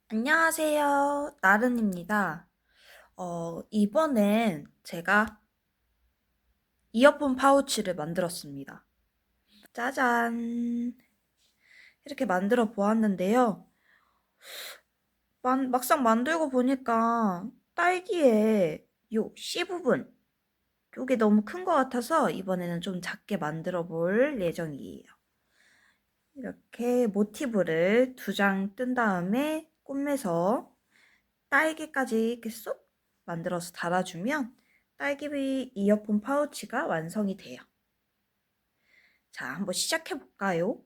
안녕하세요. 나른입니다. 이번엔 제가 이어폰 파우치를 만들었습니다. 짜잔. 이렇게 만들어 보았는데요. 막상 만들고 보니까 딸기의 요 C 부분, 요게 너무 큰 것 같아서 이번에는 좀 작게 만들어 볼 예정이에요. 이렇게 모티브를 2장 뜬 다음에 꿰매서 딸기까지 이렇게 쏙 만들어서 달아주면 딸기 이어폰 파우치가 완성이 돼요. 자, 한번 시작해 볼까요?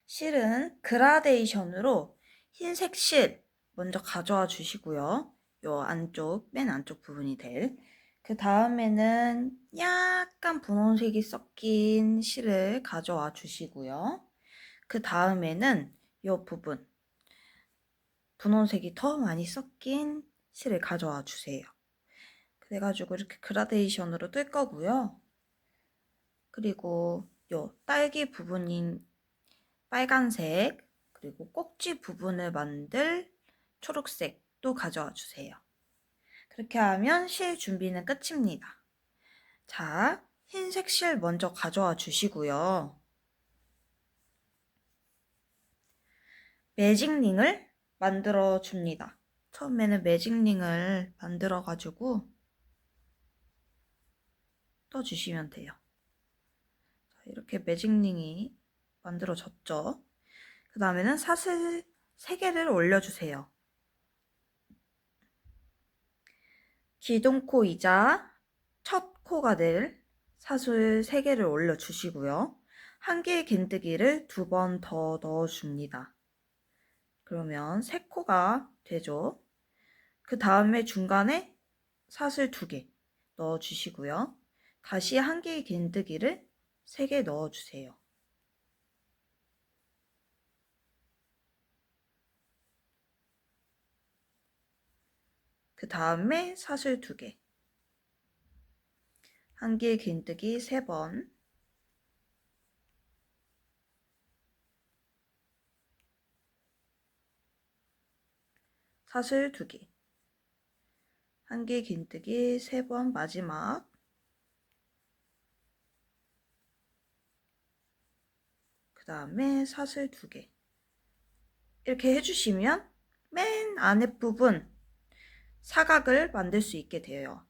실은 그라데이션으로 흰색 실 먼저 가져와 주시고요. 요 안쪽, 맨 안쪽 부분이 될. 그 다음에는 약간 분홍색이 섞인 실을 가져와 주시고요. 그 다음에는 요 부분, 분홍색이 더 많이 섞인 실을 가져와 주세요. 그래가지고 이렇게 그라데이션으로 뜰 거고요. 그리고 요 딸기 부분인 빨간색, 그리고 꼭지 부분을 만들 초록색도 가져와 주세요. 그렇게 하면 실 준비는 끝입니다. 자, 흰색 실 먼저 가져와 주시고요. 매직링을 만들어 줍니다. 처음에는 매직링을 만들어 가지고 떠주시면 돼요. 이렇게 매직링이 만들어졌죠. 그 다음에는 사슬 3개를 올려주세요. 기둥코이자 첫 코가 될 사슬 3개를 올려주시고요. 한 개의 긴뜨기를 2번 더 넣어줍니다. 그러면 3코가 되죠. 그 다음에 중간에 사슬 2개 넣어주시고요. 다시 한 개의 긴뜨기를 3개 넣어주세요. 그 다음에 사슬 2개, 한 개의 긴뜨기 3번, 사슬 2개, 한 개 긴뜨기 3번 마지막, 그 다음에 사슬 2개. 이렇게 해주시면 맨 안에 부분 사각을 만들 수 있게 돼요.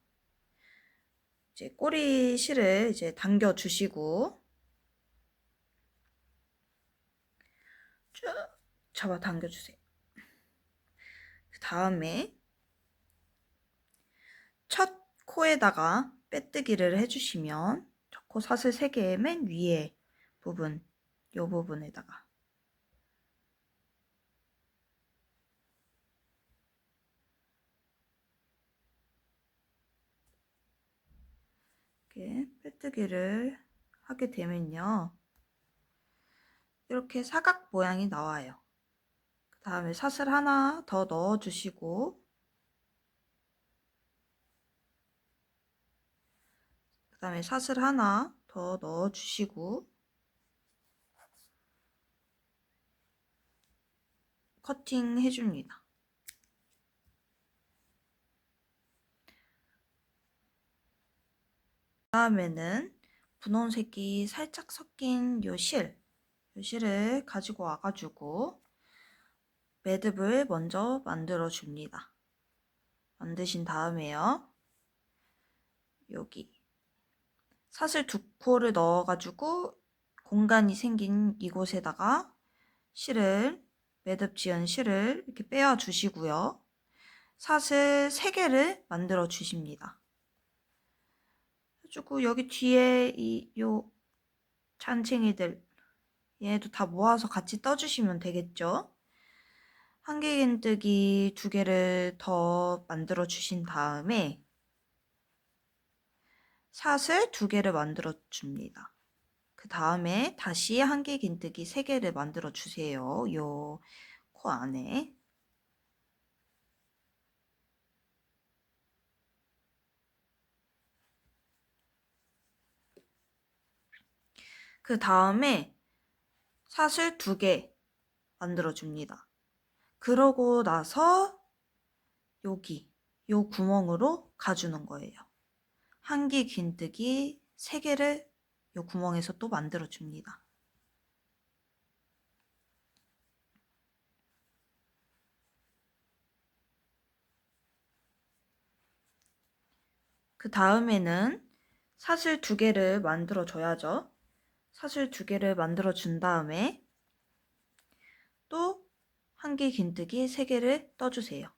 이제 꼬리 실을 이제 당겨 주시고 쭉 잡아 당겨 주세요. 그 다음에 첫 코에다가 빼뜨기를 해주시면 첫 코 사슬 3개 맨 위에 부분, 요 부분에다가 이렇게 빼뜨기를 하게 되면요. 이렇게 사각 모양이 나와요. 그 다음에 사슬 하나 더 넣어주시고 그 다음에 사슬 하나 더 넣어주시고 커팅 해줍니다. 다음에는 분홍색이 살짝 섞인 요 실을 가지고 와가지고 매듭을 먼저 만들어 줍니다. 만드신 다음에요. 여기 사슬 2코를 넣어가지고 공간이 생긴 이곳에다가 매듭 지은 실을 이렇게 빼어 주시고요. 사슬 3개를 만들어 주십니다. 그리고 여기 뒤에 요 잔챙이들 얘도 다 모아서 같이 떠주시면 되겠죠. 한 개 긴뜨기 2개를 더 만들어 주신 다음에 사슬 2개를 만들어 줍니다. 그 다음에 다시 한 개 긴뜨기 3개를 만들어 주세요. 요 코 안에. 그 다음에 사슬 2개 만들어 줍니다. 그러고 나서 여기 요 구멍으로 가주는 거예요. 한기 긴뜨기 3개를 요 구멍에서 또 만들어 줍니다. 그 다음에는 사슬 2개를 만들어 줘야죠. 사슬 2개를 만들어 준 다음에 또 한기 긴뜨기 3개를 떠주세요.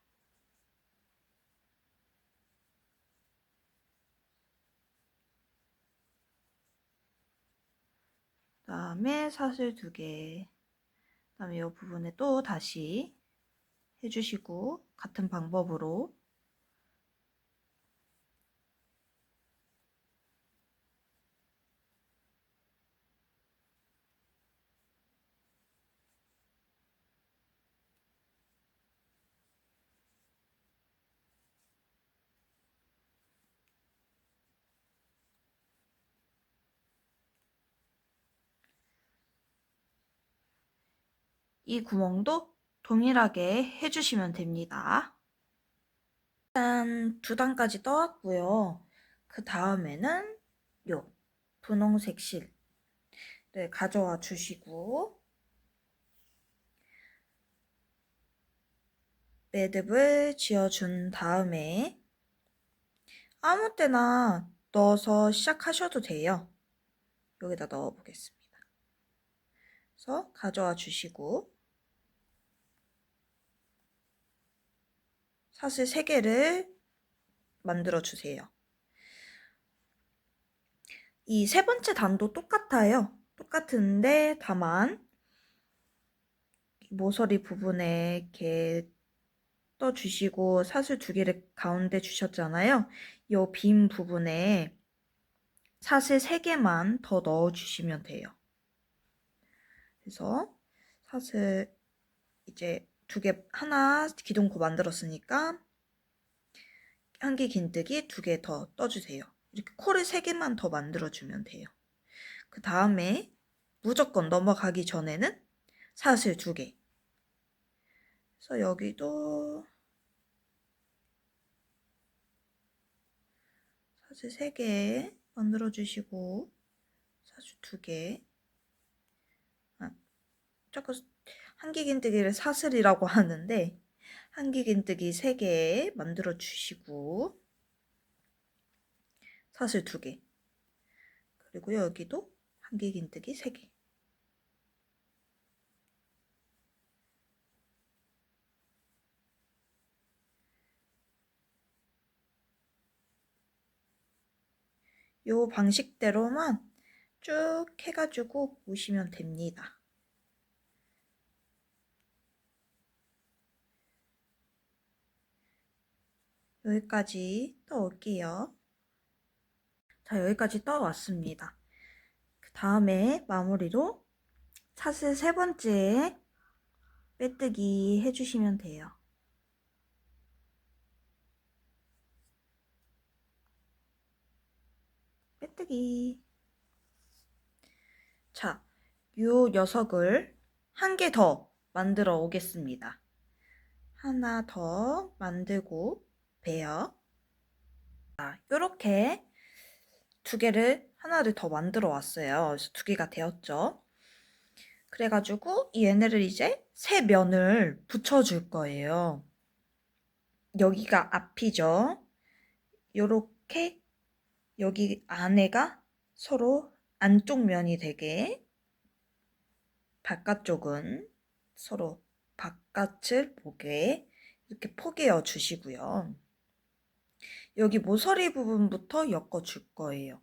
그 다음에 사슬 2개, 그 다음에 이 부분에 또 다시 해주시고 같은 방법으로 이 구멍도 동일하게 해주시면 됩니다. 일단 2단까지 떠왔고요. 그 다음에는 요 분홍색 실을 가져와 주시고 매듭을 지어준 다음에 아무 때나 넣어서 시작하셔도 돼요. 여기다 넣어 보겠습니다. 그래서 가져와 주시고 사슬 3개를 만들어 주세요. 이 3번째 단도 똑같아요. 똑같은데 다만 모서리 부분에 이렇게 떠주시고 사슬 2개를 가운데 주셨잖아요. 이 빈 부분에 사슬 3개만 더 넣어주시면 돼요. 그래서 사슬 이제 2개, 하나 기둥코 만들었으니까 한기 긴뜨기 2개 더 떠주세요. 이렇게 코를 3개만 더 만들어주면 돼요. 그 다음에 무조건 넘어가기 전에는 사슬 2개. 그래서 여기도 사슬 3개 만들어주시고 사슬 2개. 자꾸 한기 긴뜨기를 사슬이라고 하는데 한기 긴뜨기 3개 만들어 주시고 사슬 2개, 그리고 여기도 한기 긴뜨기 3개. 요 방식대로만 쭉 해가지고 오시면 됩니다. 여기까지 떠올게요. 자, 여기까지 떠왔습니다. 그 다음에 마무리로 사슬 3번째 빼뜨기 해주시면 돼요. 빼뜨기. 자, 요 녀석을 한 개 더 만들어 오겠습니다. 하나 더 만들고 빼요. 자, 요렇게 2개를 하나를 더 만들어 왔어요. 그래서 2개가 되었죠. 그래가지고 얘네를 이제 세 면을 붙여줄 거예요. 여기가 앞이죠. 요렇게 여기 안에가 서로 안쪽 면이 되게, 바깥쪽은 서로 바깥을 보게 이렇게 포개어 주시고요. 여기 모서리 부분부터 엮어 줄 거예요.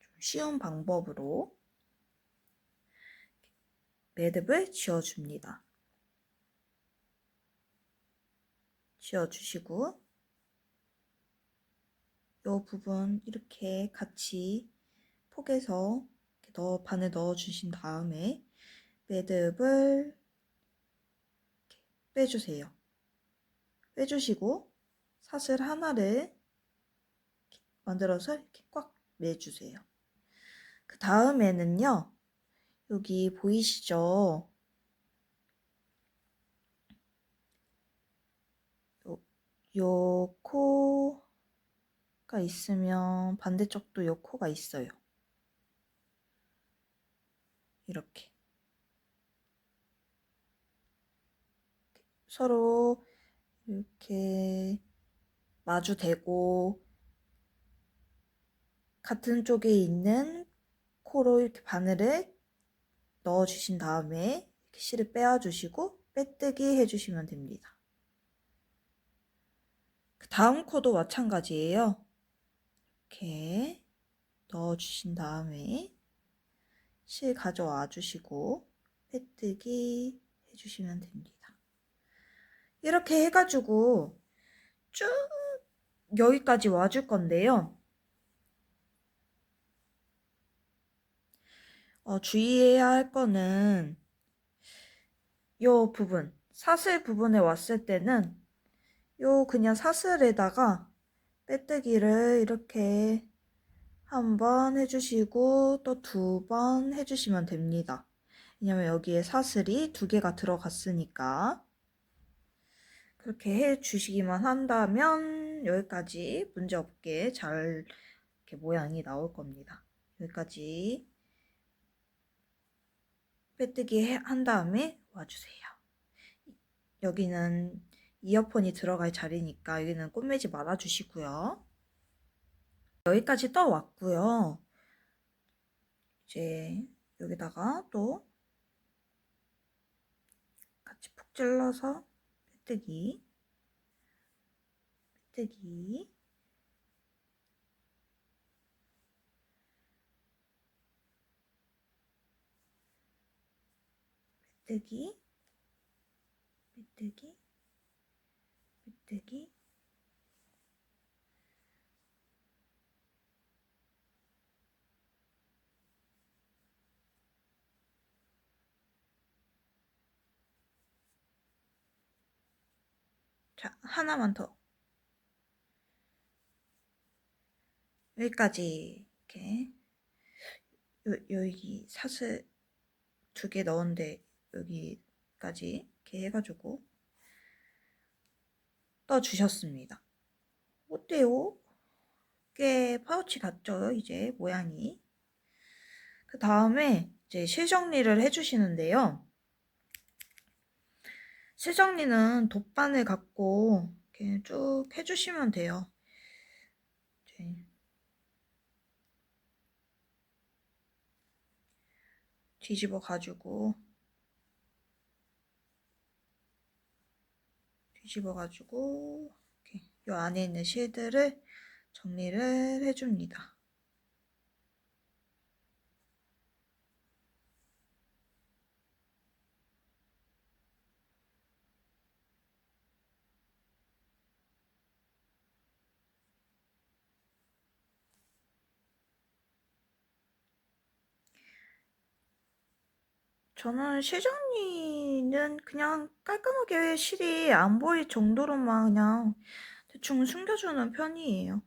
좀 쉬운 방법으로 매듭을 지어줍니다. 지어주시고 이 부분 이렇게 같이 포개서 이렇게 반을 넣어주신 다음에 매듭을 이렇게 빼주세요. 빼주시고 사슬 하나를 만들어서 이렇게 꽉 매주세요. 그 다음에는요, 여기 보이시죠? 요 코가 있으면 반대쪽도 요 코가 있어요. 이렇게 서로 이렇게 마주대고 같은 쪽에 있는 코로 이렇게 바늘을 넣어주신 다음에 이렇게 실을 빼어주시고 빼뜨기 해주시면 됩니다. 그 다음 코도 마찬가지예요. 이렇게 넣어주신 다음에 실 가져와 주시고 빼뜨기 해주시면 됩니다. 이렇게 해가지고 쭉 여기까지 와줄 건데요. 주의해야 할 거는 요 부분, 사슬 부분에 왔을 때는 요 그냥 사슬에다가 빼뜨기를 이렇게 한 번 해주시고 또 2번 해주시면 됩니다. 왜냐면 여기에 사슬이 2개가 들어갔으니까. 그렇게 해주시기만 한다면 여기까지 문제없게 잘 이렇게 모양이 나올 겁니다. 여기까지 빼뜨기 한 다음에 와주세요. 여기는 이어폰이 들어갈 자리니까 여기는 꿰매지 말아주시고요. 여기까지 떠왔고요. 이제 여기다가 또 같이 푹 찔러서 빼뜨기, 빼뜨기, 빼뜨기, 빼뜨기, 빼뜨기. 자, 하나만 더. 여기까지 이렇게 여기 사슬 2개 넣은데 여기까지 이렇게 해가지고 떠주셨습니다. 어때요? 꽤 파우치 같죠? 이제 모양이. 그 다음에 이제 실정리를 해주시는데요. 실정리는 돗바늘 갖고 이렇게 쭉 해주시면 돼요. 뒤집어 가지고 이렇게 이 안에 있는 실들을 정리를 해줍니다. 저는 실정리는 그냥 깔끔하게 실이 안 보일 정도로만 그냥 대충 숨겨주는 편이에요.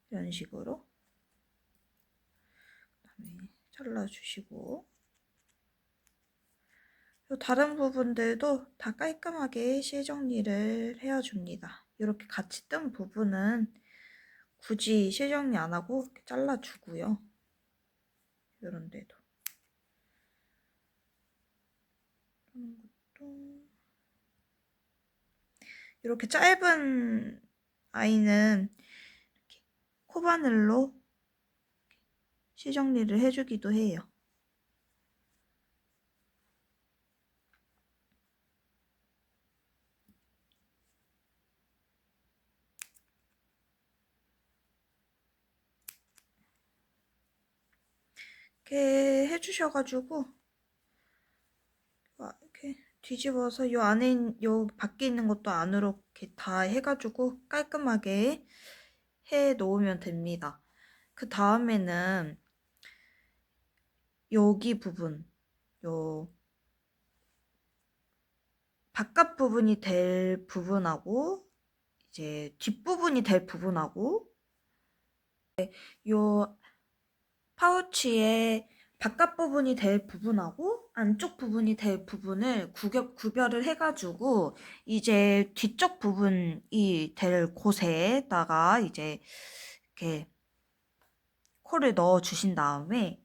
이런 식으로. 그다음에 잘라주시고 다른 부분들도 다 깔끔하게 실정리를 해줍니다. 이렇게 같이 뜬 부분은 굳이 실정리 안 하고 이렇게 잘라주고요. 이런 데도. 이렇게 짧은 아이는 이렇게 코바늘로 시정리를 해주기도 해요. 이렇게 해주셔가지고 이렇게 뒤집어서 요 안에 요 밖에 있는 것도 안으로 이렇게 다 해가지고 깔끔하게 해 놓으면 됩니다. 그 다음에는 여기 부분, 요 바깥 부분이 될 부분하고 이제 뒷부분이 될 부분하고 요 파우치의 바깥 부분이 될 부분하고 안쪽 부분이 될 부분을 구별을 해가지고 이제 뒤쪽 부분이 될 곳에다가 이제 이렇게 코를 넣어 주신 다음에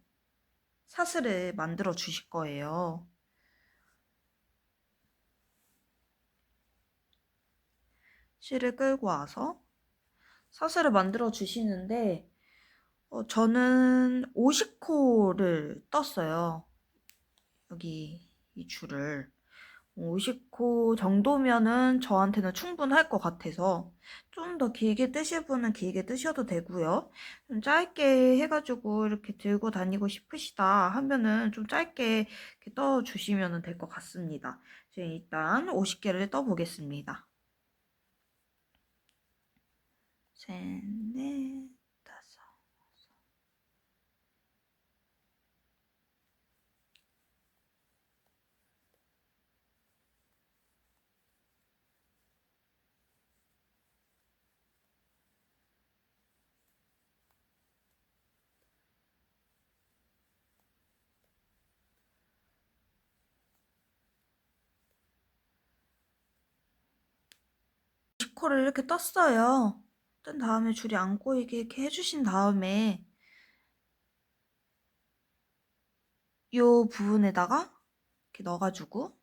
사슬을 만들어 주실 거예요. 실을 끌고 와서 사슬을 만들어 주시는데 저는 50코를 떴어요. 여기 이 줄을 50코 정도면은 저한테는 충분할 것 같아서 좀 더 길게 뜨실 분은 길게 뜨셔도 되고요. 좀 짧게 해가지고 이렇게 들고 다니고 싶으시다 하면은 좀 짧게 이렇게 떠주시면 될 것 같습니다. 지금 일단 50개를 떠보겠습니다. 셋, 넷, 다섯. 코를 이렇게 떴어요. 뜬 다음에 줄이 안 꼬이게 이렇게 해주신 다음에 이 부분에다가 이렇게 넣어가지고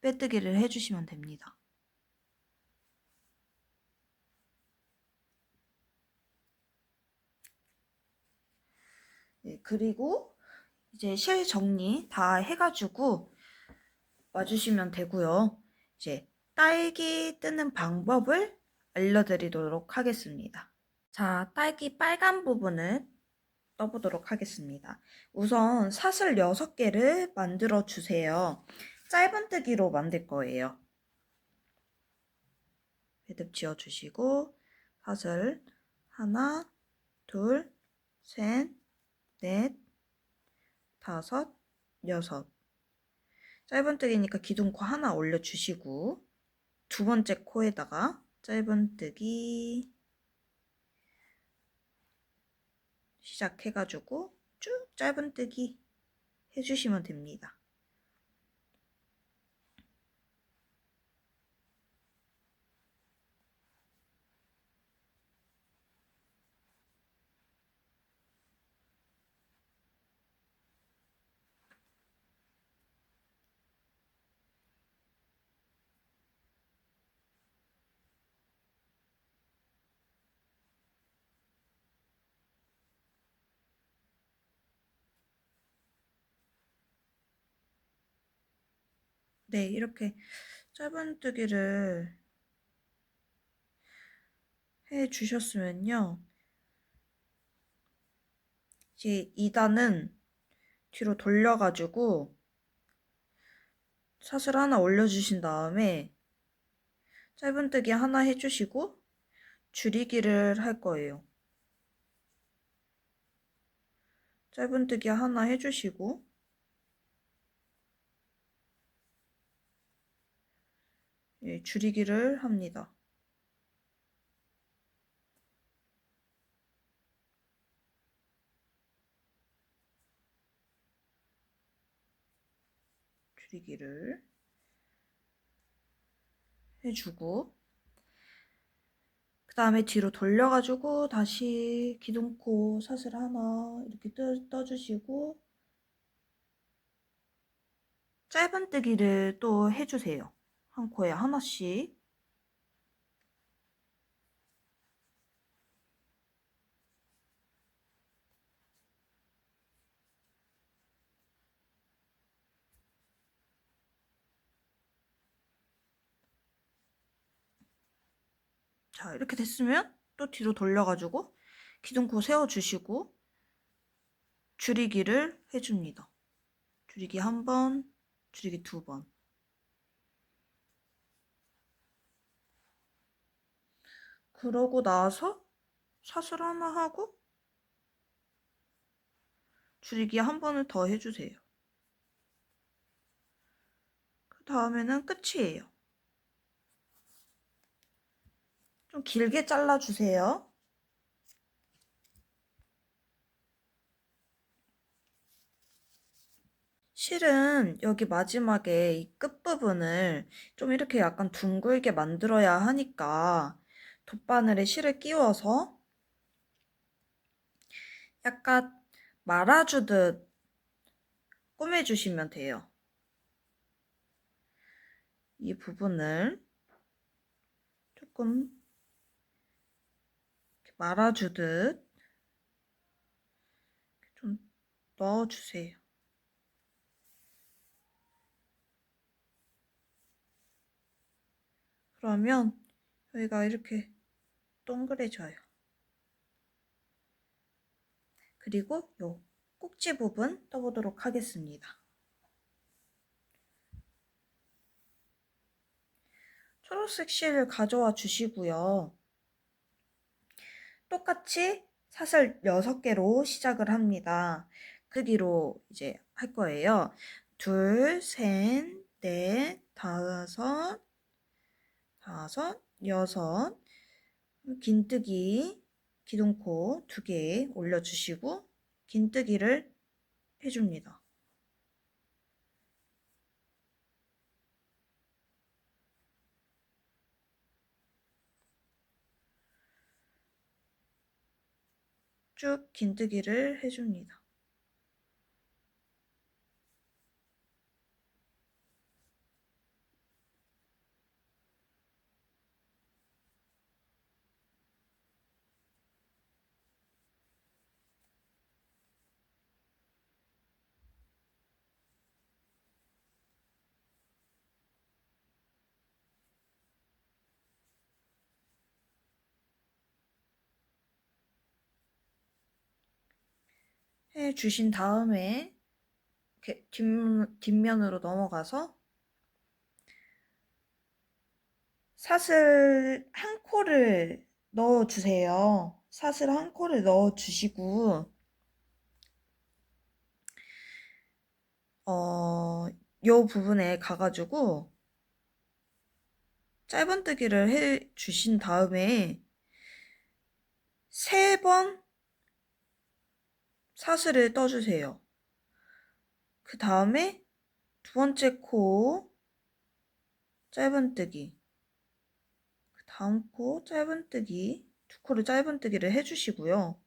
빼뜨기를 해주시면 됩니다. 네, 그리고 이제 실 정리 다 해가지고 와주시면 되고요. 이제 딸기 뜨는 방법을 알려드리도록 하겠습니다. 자, 딸기 빨간 부분을 떠보도록 하겠습니다. 우선 사슬 6개를 만들어 주세요. 짧은뜨기로 만들 거예요. 매듭 지어 주시고 사슬 하나, 둘, 셋, 넷, 다섯, 여섯. 짧은뜨기니까 기둥코 하나 올려주시고 두 번째 코에다가 짧은뜨기 시작해가지고 쭉 짧은뜨기 해주시면 됩니다. 네, 이렇게 짧은뜨기를 해주셨으면요. 이제 2단은 뒤로 돌려가지고 사슬 하나 올려주신 다음에 짧은뜨기 하나 해주시고 줄이기를 할 거예요. 짧은뜨기 하나 해주시고 예, 줄이기를 합니다. 줄이기를 해주고 그 다음에 뒤로 돌려가지고 다시 기둥코 사슬 하나 이렇게 떠주시고 짧은뜨기를 또 해주세요. 한 코에 하나씩. 자, 이렇게 됐으면 또 뒤로 돌려가지고 기둥코 세워주시고 줄이기를 해줍니다. 줄이기 한 번, 줄이기 두 번. 그러고 나서 사슬 하나 하고 줄이기 한 번을 더 해주세요. 그 다음에는 끝이에요. 좀 길게 잘라주세요. 실은 여기 마지막에 이 끝부분을 좀 이렇게 약간 둥글게 만들어야 하니까 돗바늘에 실을 끼워서 약간 말아주듯 꾸며주시면 돼요. 이 부분을 조금 말아주듯 좀 넣어주세요. 그러면 여기가 이렇게 동그래져요. 그리고 요 꼭지 부분 떠보도록 하겠습니다. 초록색 실을 가져와 주시고요. 똑같이 사슬 6개로 시작을 합니다. 크기로 이제 할 거예요. 둘, 셋, 넷, 다섯, 여섯, 긴뜨기, 기둥코 2개 올려주시고 긴뜨기를 해줍니다. 쭉 긴뜨기를 해줍니다. 해주신 다음에 이렇게 뒷면으로 넘어가서 사슬 한 코를 넣어주세요. 사슬 한 코를 넣어주시고 요 부분에 가가지고 짧은뜨기를 해주신 다음에 3번 사슬을 떠주세요. 그 다음에 2번째 코 짧은뜨기, 그 다음 코 짧은뜨기, 2코를 짧은뜨기를 해주시고요.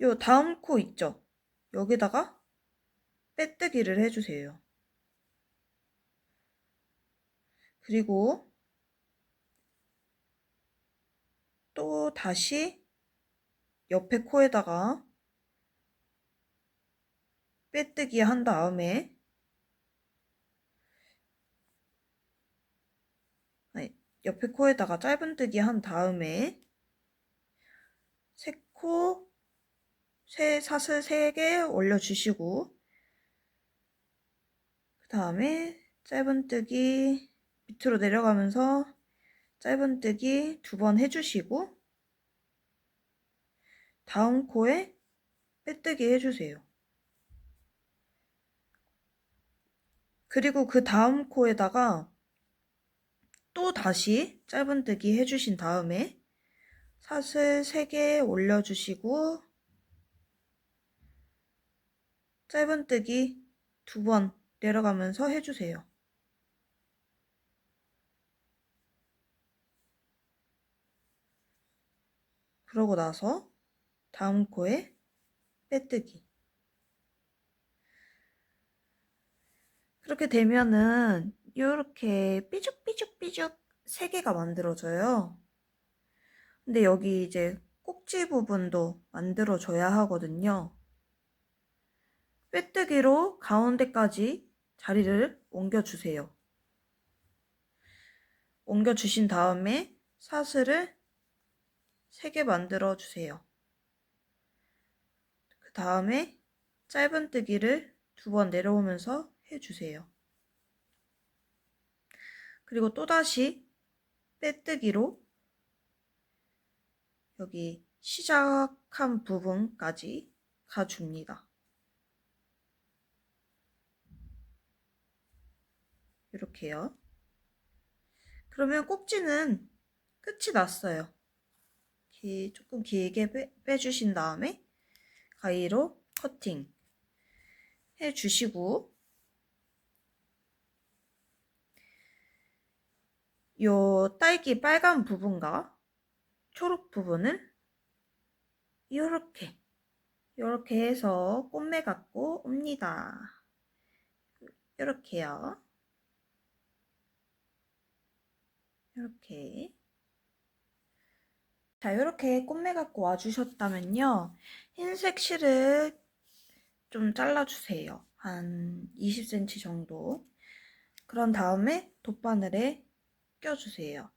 요 다음 코 있죠? 여기다가 빼뜨기를 해주세요. 그리고 또 다시 옆에 코에다가 빼뜨기 한 다음에 옆에 코에다가 짧은뜨기 한 다음에 사슬 3개 올려주시고 그 다음에 짧은뜨기 밑으로 내려가면서 짧은뜨기 2번 해주시고 다음 코에 빼뜨기 해주세요. 그리고 그 다음 코에다가 또 다시 짧은뜨기 해주신 다음에 사슬 3개 올려주시고 짧은뜨기 2번 내려가면서 해주세요. 그러고 나서 다음 코에 빼뜨기. 그렇게 되면은 이렇게 삐죽삐죽삐죽 3개가 만들어져요. 근데 여기 이제 꼭지 부분도 만들어줘야 하거든요. 빼뜨기로 가운데까지 자리를 옮겨주세요. 옮겨주신 다음에 사슬을 3개 만들어주세요. 그 다음에 짧은뜨기를 2번 내려오면서 해주세요. 그리고 또다시 빼뜨기로 여기 시작한 부분까지 가줍니다. 이렇게요. 그러면 꼭지는 끝이 났어요. 조금 길게 빼주신 다음에 가위로 커팅. 해주시고 요 딸기 빨간 부분과 초록 부분을 요렇게 해서 꿰매 갖고 옵니다. 요렇게요. 요렇게. 자, 요렇게 꿰매 갖고 와주셨다면요. 흰색 실을 좀 잘라주세요. 한 20cm 정도. 그런 다음에 돗바늘에 껴주세요.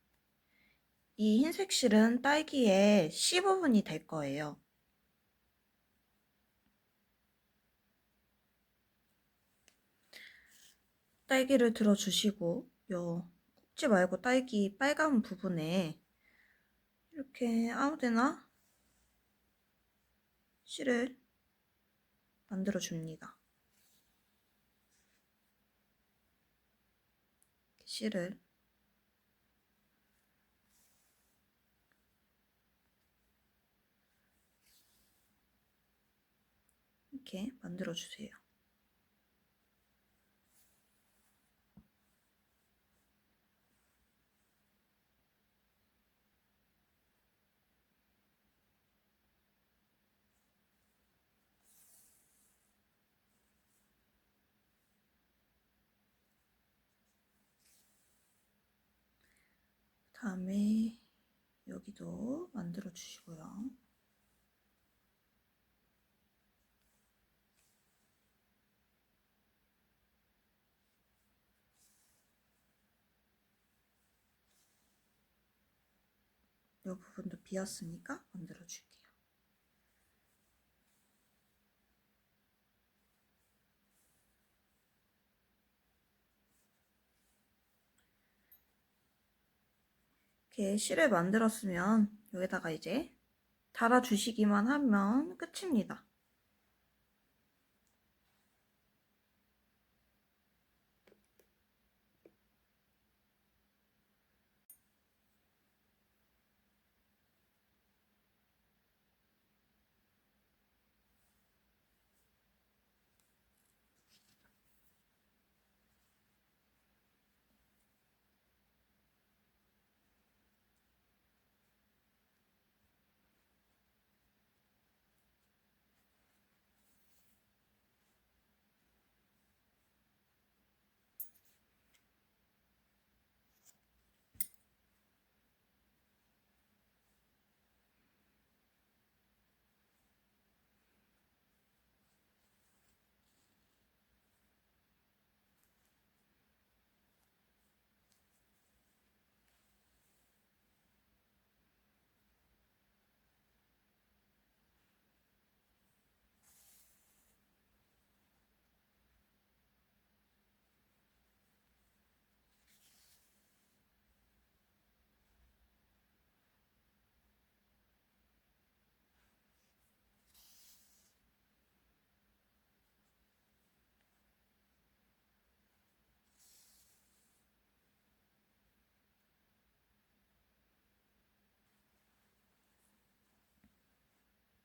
이 흰색 실은 딸기의 C 부분이 될 거예요. 딸기를 들어주시고 요 꽂지 말고 딸기 빨간 부분에 이렇게 아무데나 실을 만들어줍니다. 실을 이렇게 만들어주세요. 다음에 여기도 만들어 주시고요. 이 부분도 비었으니까 만들어 줄게요. 이렇게 실을 만들었으면 여기다가 이제 달아주시기만 하면 끝입니다.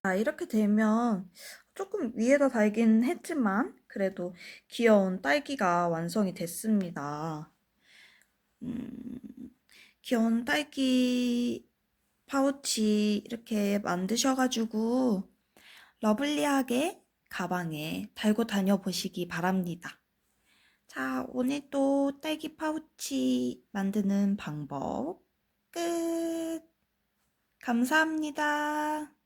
자, 이렇게 되면 조금 위에다 달긴 했지만 그래도 귀여운 딸기가 완성이 됐습니다. 음, 귀여운 딸기 파우치 이렇게 만드셔가지고 러블리하게 가방에 달고 다녀보시기 바랍니다. 자, 오늘 또 딸기 파우치 만드는 방법 끝! 감사합니다.